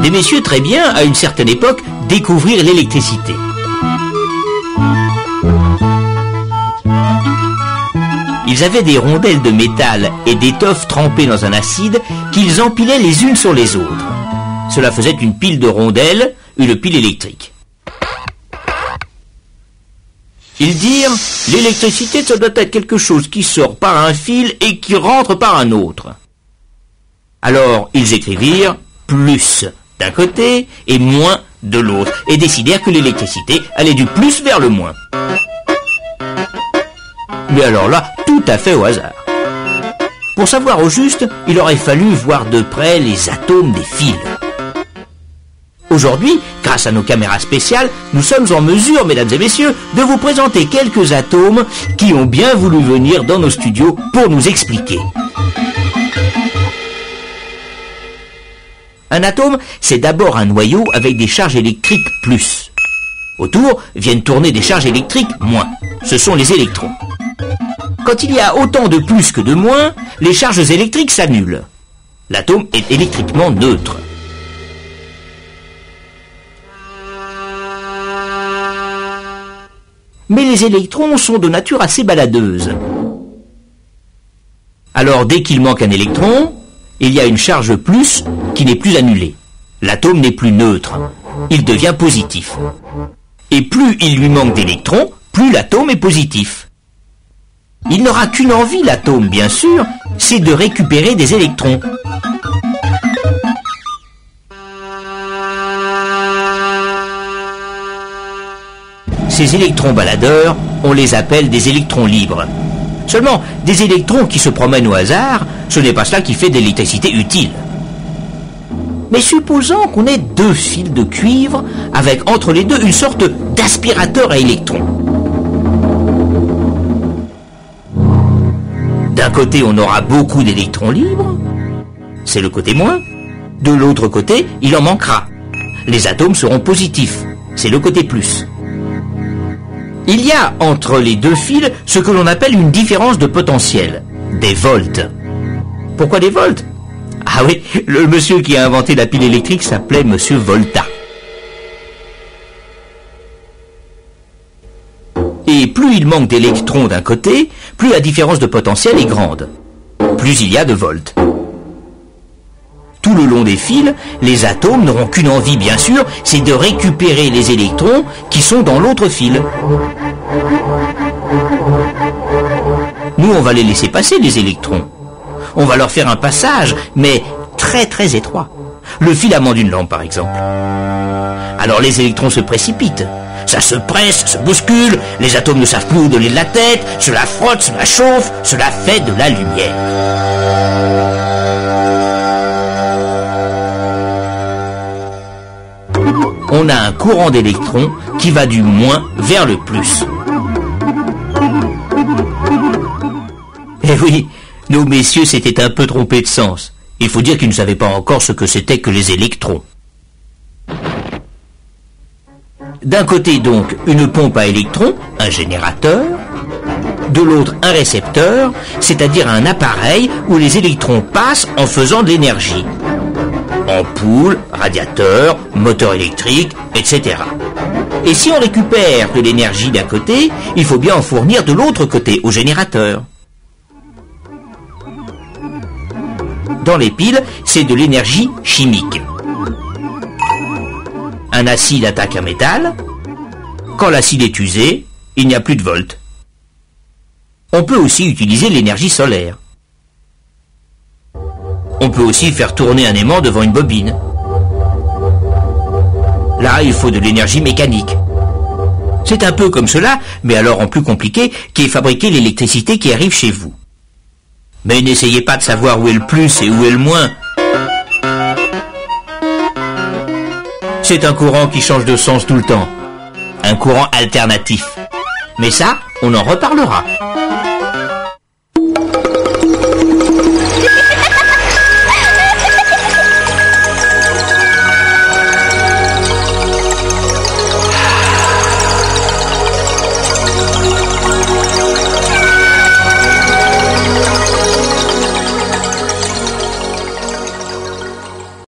des messieurs très bien, à une certaine époque, découvrirent l'électricité. Ils avaient des rondelles de métal et d'étoffe trempées dans un acide qu'ils empilaient les unes sur les autres. Cela faisait une pile de rondelles, une pile électrique. Ils dirent, l'électricité, ça doit être quelque chose qui sort par un fil et qui rentre par un autre. Alors, ils écrivirent plus d'un côté et moins de l'autre, et décidèrent que l'électricité allait du plus vers le moins. Mais alors là, tout à fait au hasard. Pour savoir au juste, il aurait fallu voir de près les atomes des fils. Aujourd'hui, grâce à nos caméras spéciales, nous sommes en mesure, mesdames et messieurs, de vous présenter quelques atomes qui ont bien voulu venir dans nos studios pour nous expliquer. Un atome, c'est d'abord un noyau avec des charges électriques plus. Autour viennent tourner des charges électriques moins. Ce sont les électrons. Quand il y a autant de plus que de moins, les charges électriques s'annulent. L'atome est électriquement neutre. Mais les électrons sont de nature assez baladeuse. Alors dès qu'il manque un électron, il y a une charge plus qui n'est plus annulée. L'atome n'est plus neutre. Il devient positif. Et plus il lui manque d'électrons, plus l'atome est positif. Il n'aura qu'une envie, l'atome, bien sûr, c'est de récupérer des électrons. Ces électrons baladeurs, on les appelle des électrons libres. Seulement, des électrons qui se promènent au hasard, ce n'est pas cela qui fait de l'électricité utile. Mais supposons qu'on ait deux fils de cuivre avec entre les deux une sorte d'aspirateur à électrons. D'un côté, on aura beaucoup d'électrons libres, c'est le côté moins. De l'autre côté, il en manquera. Les atomes seront positifs, c'est le côté plus. Il y a entre les deux fils ce que l'on appelle une différence de potentiel, des volts. Pourquoi des volts? Ah oui, le monsieur qui a inventé la pile électrique s'appelait monsieur Volta. Et plus il manque d'électrons d'un côté, plus la différence de potentiel est grande. Plus il y a de volts. Tout le long des fils, les atomes n'auront qu'une envie, bien sûr, c'est de récupérer les électrons qui sont dans l'autre fil. Nous, on va les laisser passer, les électrons. On va leur faire un passage, mais très très étroit. Le filament d'une lampe, par exemple. Alors les électrons se précipitent. Ça se presse, se bouscule, les atomes ne savent plus où donner de la tête, cela frotte, cela chauffe, cela fait de la lumière. On a un courant d'électrons qui va du moins vers le plus. Eh oui, nos messieurs s'étaient un peu trompés de sens. Il faut dire qu'ils ne savaient pas encore ce que c'était que les électrons. D'un côté donc une pompe à électrons, un générateur, de l'autre un récepteur, c'est-à-dire un appareil où les électrons passent en faisant de l'énergie. Ampoule, radiateur, moteur électrique, etc. Et si on récupère de l'énergie d'un côté, il faut bien en fournir de l'autre côté, au générateur. Dans les piles, c'est de l'énergie chimique. Un acide attaque un métal. Quand l'acide est usé, il n'y a plus de volts. On peut aussi utiliser l'énergie solaire. On peut aussi faire tourner un aimant devant une bobine. Là, il faut de l'énergie mécanique. C'est un peu comme cela, mais alors en plus compliqué, qui est fabriquer l'électricité qui arrive chez vous. Mais n'essayez pas de savoir où est le plus et où est le moins. C'est un courant qui change de sens tout le temps. Un courant alternatif. Mais ça, on en reparlera.